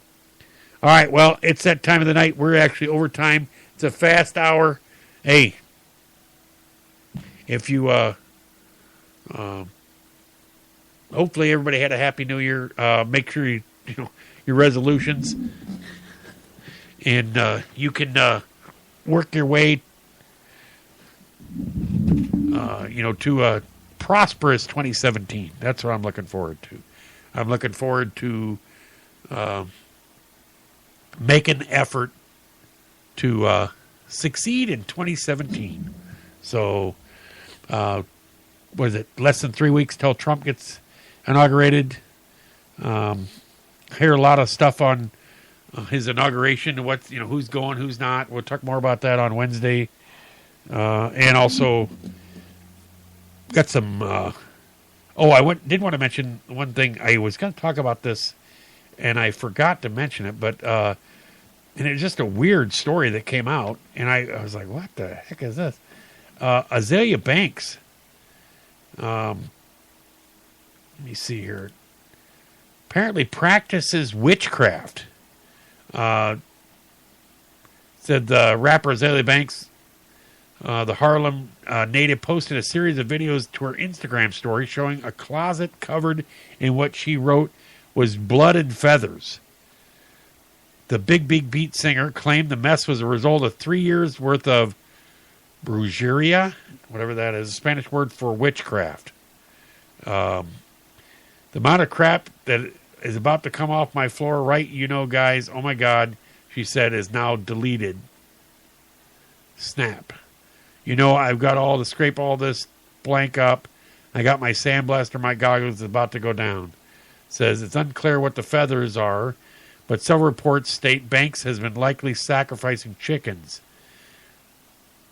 all right, well, it's that time of the night. We're actually over time. It's a fast hour. Hey, if you hopefully everybody had a happy new year. Make sure you your resolutions, and you can work your way to a prosperous 2017. That's what I'm looking forward to. I'm looking forward to make an effort to succeed in 2017. So, what is it? Less than 3 weeks till Trump gets inaugurated. I hear a lot of stuff on his inauguration. Who's going, who's not. We'll talk more about that on Wednesday. And also got some. Did want to mention one thing. I was going to talk about this, and I forgot to mention it. But and it's just a weird story that came out, and I was like, "What the heck is this?" Azalea Banks. Let me see here. apparently practices witchcraft. Said the rapper Hasley Banks, the Harlem native, posted a series of videos to her Instagram story showing a closet covered in what she wrote was blood and feathers. The Big Beat singer claimed the mess was a result of 3 years worth of brujeria, whatever that is, a Spanish word for witchcraft. The amount of crap that is about to come off my floor, right? You know, guys, oh my God, she said, is now deleted. Snap. You know, I've got all to scrape all this blank up. I got my sandblaster, my goggles is about to go down. Says it's unclear what the feathers are, but several reports state Banks has been likely sacrificing chickens.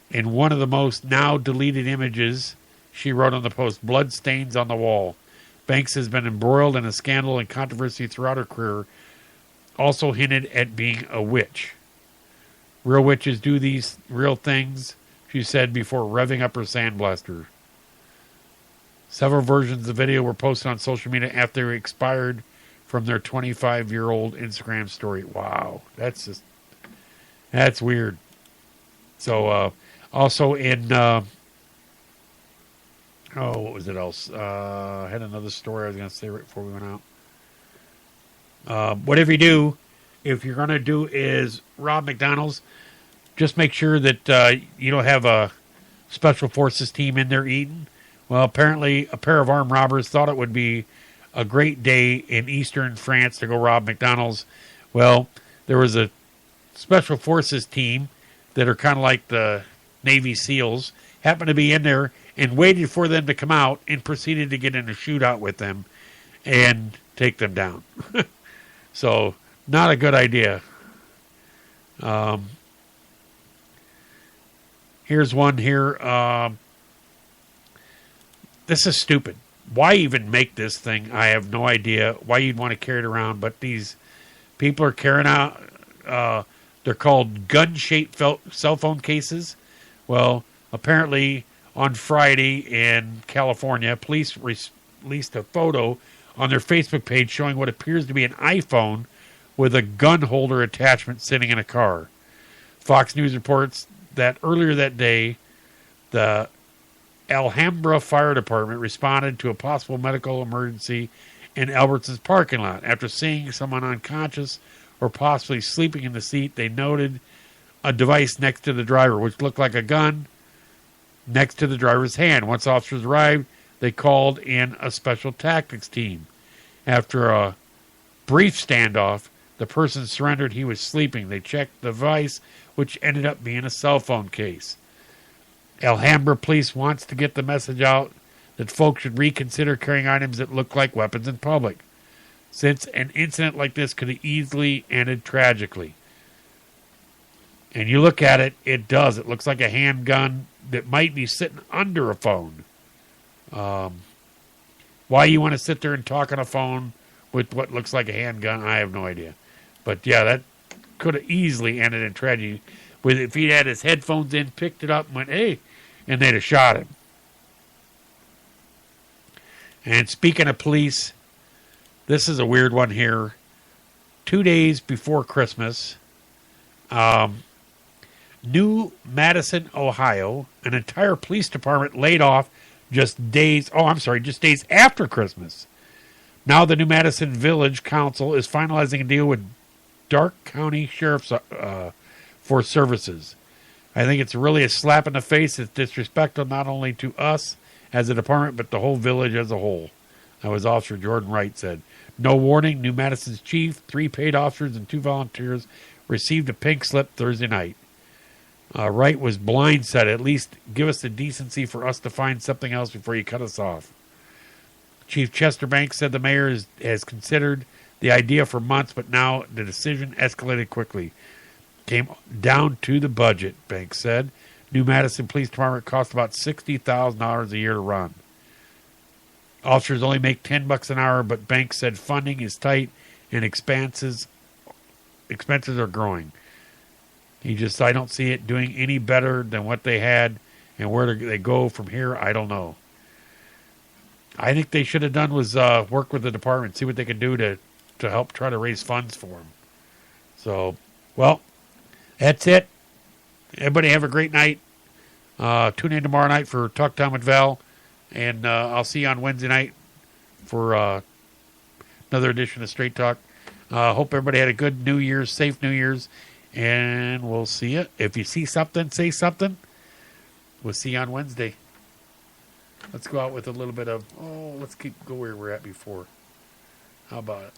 In one of the most now deleted images, she wrote on the post, blood stains on the wall. Banks has been embroiled in a scandal and controversy throughout her career, also hinted at being a witch. Real witches do these real things, she said before revving up her sandblaster. Several versions of the video were posted on social media after they expired from their 25-year-old Instagram story. Wow, that's weird. So, also in, what was it else? I had another story I was going to say right before we went out. Whatever you do, if you're going to do is rob McDonald's, just make sure that you don't have a special forces team in there eating. Well, apparently a pair of armed robbers thought it would be a great day in eastern France to go rob McDonald's. Well, there was a special forces team that are kind of like the Navy SEALs, happened to be in there and waited for them to come out and proceeded to get in a shootout with them and take them down. So, not a good idea. Here's one here. This is stupid. Why even make this thing? I have no idea why you'd want to carry it around, but these people are carrying out, they're called gun-shaped cell phone cases. Well, apparently on Friday in California, police released a photo on their Facebook page showing what appears to be an iPhone with a gun holder attachment sitting in a car. Fox News reports that earlier that day, the Alhambra Fire Department responded to a possible medical emergency in Albertson's parking lot. After seeing someone unconscious or possibly sleeping in the seat, they noted a device next to the driver, which looked like a gun, next to the driver's hand. Once officers arrived, they called in a special tactics team. After a brief standoff, the person surrendered. He was sleeping. They checked the device, which ended up being a cell phone case. Alhambra police wants to get the message out that folks should reconsider carrying items that look like weapons in public, since an incident like this could have easily ended tragically. And you look at it, it does. It looks like a handgun that might be sitting under a phone. Why you want to sit there and talk on a phone with what looks like a handgun, I have no idea. But yeah, that could have easily ended in tragedy. With if he'd had his headphones in, picked it up, and went, hey, and they'd have shot him. And speaking of police, this is a weird one here. 2 days before Christmas, New Madison, Ohio, an entire police department laid off just days after Christmas. Now the New Madison Village Council is finalizing a deal with Dark County Sheriff's for services. I think it's really a slap in the face. It's disrespectful not only to us as a department, but the whole village as a whole. That was Officer Jordan Wright said. No warning, New Madison's chief, 3 paid officers, and 2 volunteers received a pink slip Thursday night. Wright was blindsided. At least give us the decency for us to find something else before you cut us off. Chief Chester Banks said the mayor has considered the idea for months, but now the decision escalated quickly. Came down to the budget, Banks said. New Madison Police Department costs about $60,000 a year to run. Officers only make $10 an hour, but Banks said funding is tight and expenses are growing. I don't see it doing any better than what they had, and where do they go from here, I don't know. I think they should have done was work with the department, see what they could do to to help try to raise funds for them. So, well, that's it. Everybody have a great night. Tune in tomorrow night for Talk Time with Val, and I'll see you on Wednesday night for another edition of Straight Talk. Hope everybody had a good New Year's, safe New Year's, and we'll see you. If you see something, say something. We'll see you on Wednesday. Let's go out with a little bit of, let's go where we're at before. How about it?